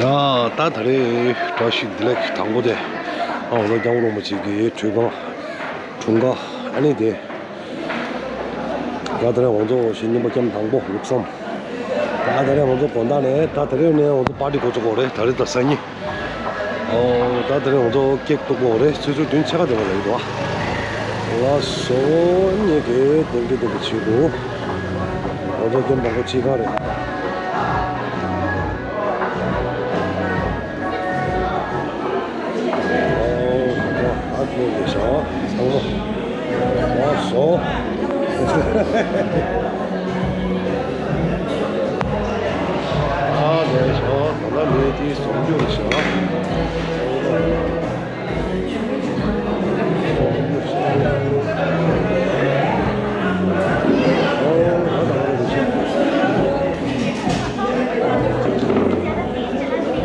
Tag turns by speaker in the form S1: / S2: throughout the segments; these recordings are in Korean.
S1: 야, 따다리 다시 들렉 당고대. 오늘 양으로 뭐지기 주가 중가 아니데. 따다리 먼저 신님 밖에 당고 육삼. 따다리 먼저 본다네. 따다리네 먼저 바디 고쳐보래. 다리다 사니. 따다리 먼저 깨도 보래. 수주 둔체가 되면 이거. 와서 얘기 댕기도 붙이고. 먼저 좀 먹고 지가래. 상무 왔어. 네, 저 남자미디 송주이셔.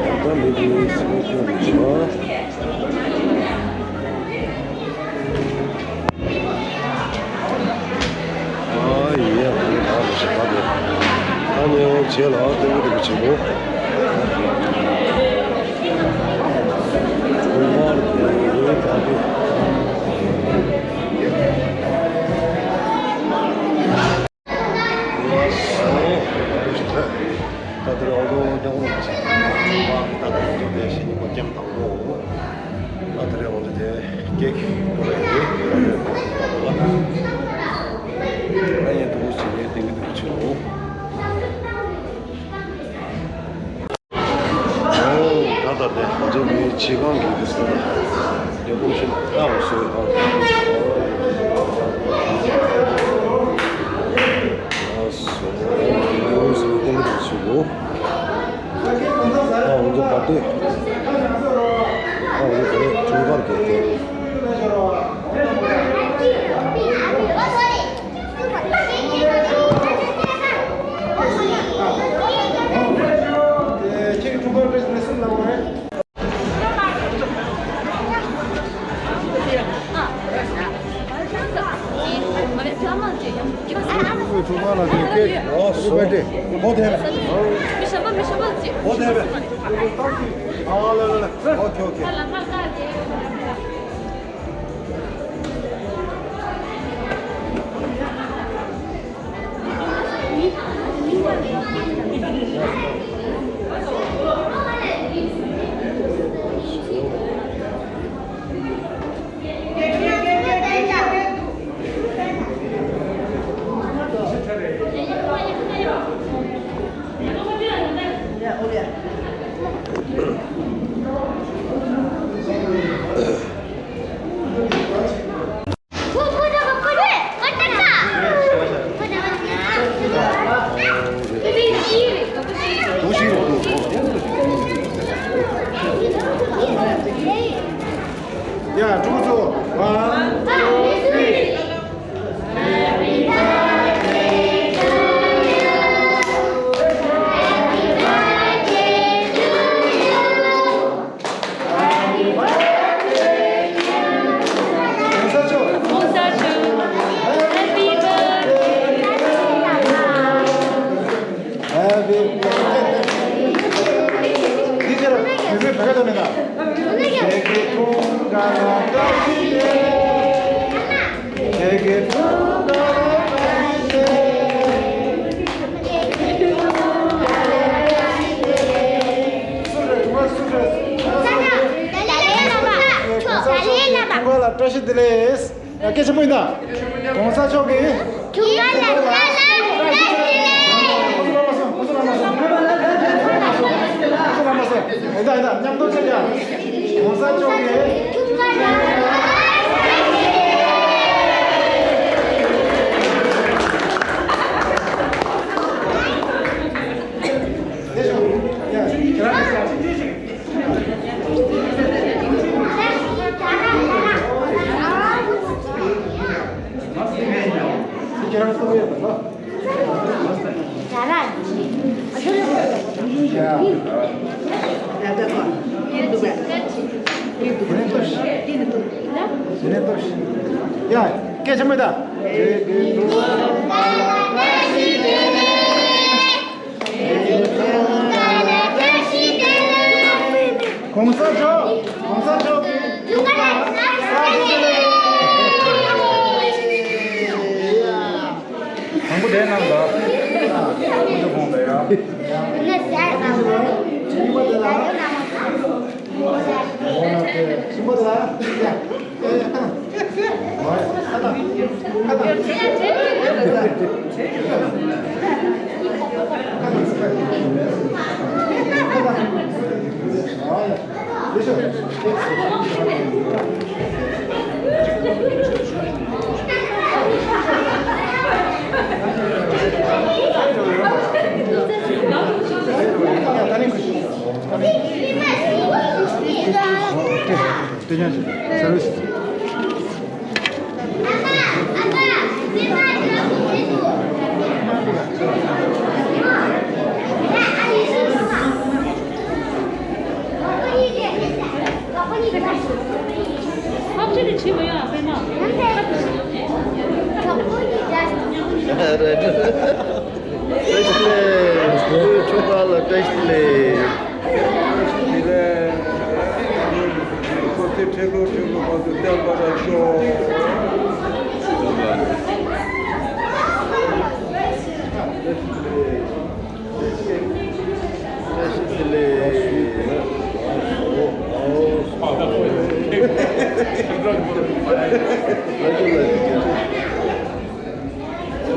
S1: 남자미디 송주이셔. 아니, 제일 나왔던 것도 붙이고 정말 답이 다들 어두운다고 먹지 다들 어두 대신 이거 잼 담고 다들 어두 대 깨기 노래기 아예 도시에 땡기도 붙이고 네, 어제 왜 지광이 있었어? 여보신 나왔어요. 여기서 땡기도 치고. 언제 봤대? 오늘 그래 중간 게.
S2: 야, 주소. 원, 투, 쓰리. Happy birthday to you. Happy birthday to you. Happy birthday to you. 공사초. 공사초. Happy birthday. Happy birthday. 니들아, 요새 배가 되는가? 되게 건강한 것이네. 되게 건강한 것이네. 정말 수고했어. 중간에 프레시들레스. 깨져 보인다. 공사 쪽이. 일단 양도체야. 공사 쪽에 야, 깨집니다. 봉사초. 광고 내놔봐. 먼저 보면 돼요. 신고들아.
S3: 확실히 집어야 앞에 막.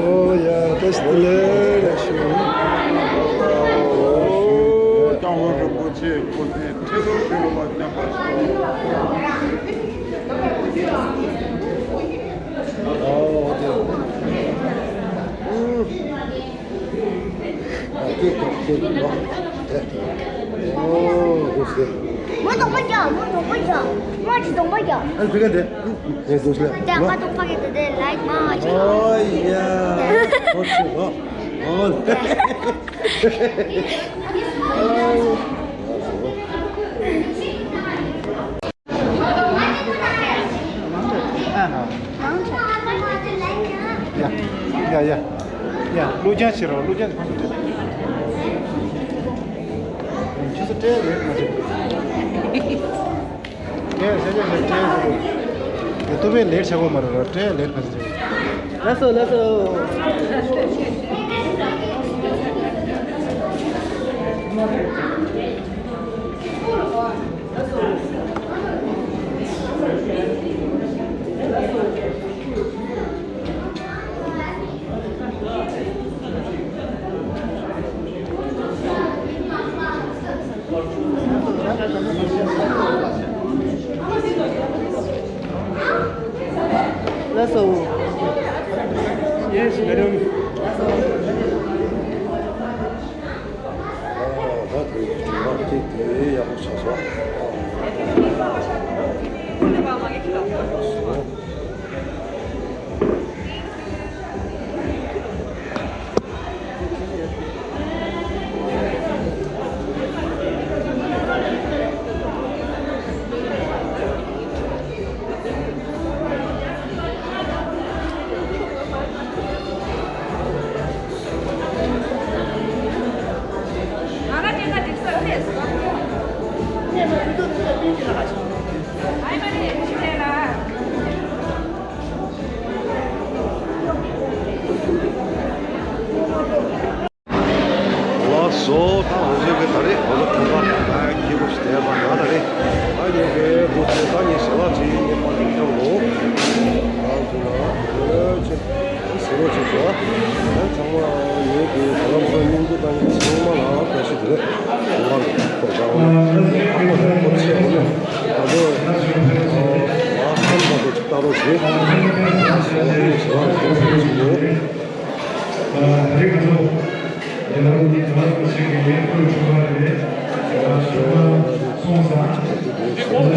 S1: 오야 테스트를
S2: 아니 그게 돼. 네, 도시락.
S1: 오야 좋지
S2: 야, 루젠 싫어. 루젠 방금 돼. 진짜 떼야 돼. 맞아. 예, 세제 떼. 유튜브에 레일 차고 말어. 떼 레일 가서. Yes, madam.
S1: 왔어. 다 어제 다리 어제 통과. 기고시 대박 나다리. 아니 이게 무슨 단이 있어지 이게 빨리 정도. 그렇지. 쓰러지죠. 정말 여기 바람부는 민주당이 정말 다시 들어. 정말 보장을 한번 고치 오늘 다들 와한번도 따로지.
S4: 여러분이 도와주시기 위해 조사를 송사 오늘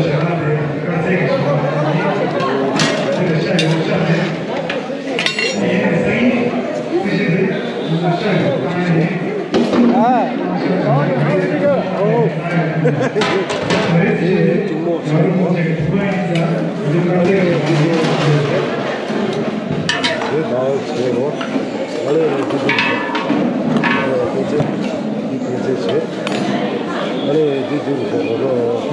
S1: 아니 뒤집어서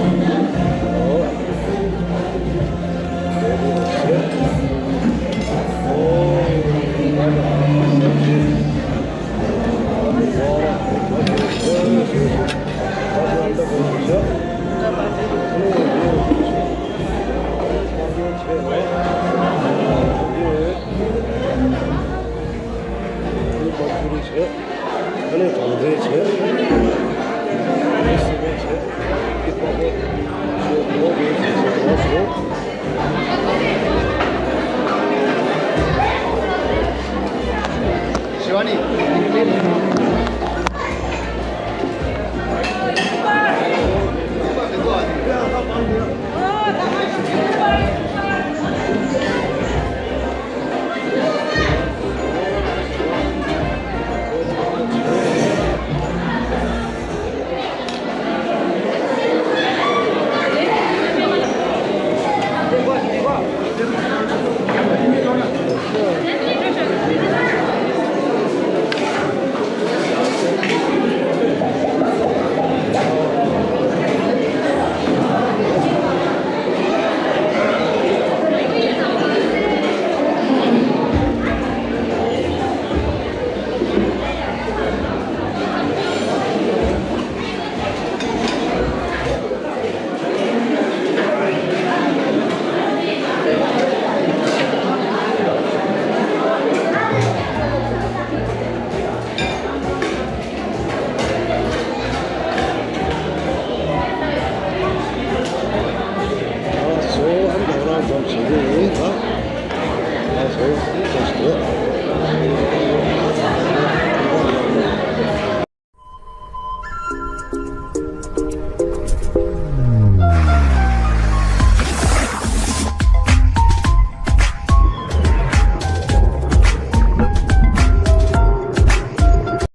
S2: 시완이
S1: 좀 지금 아, 저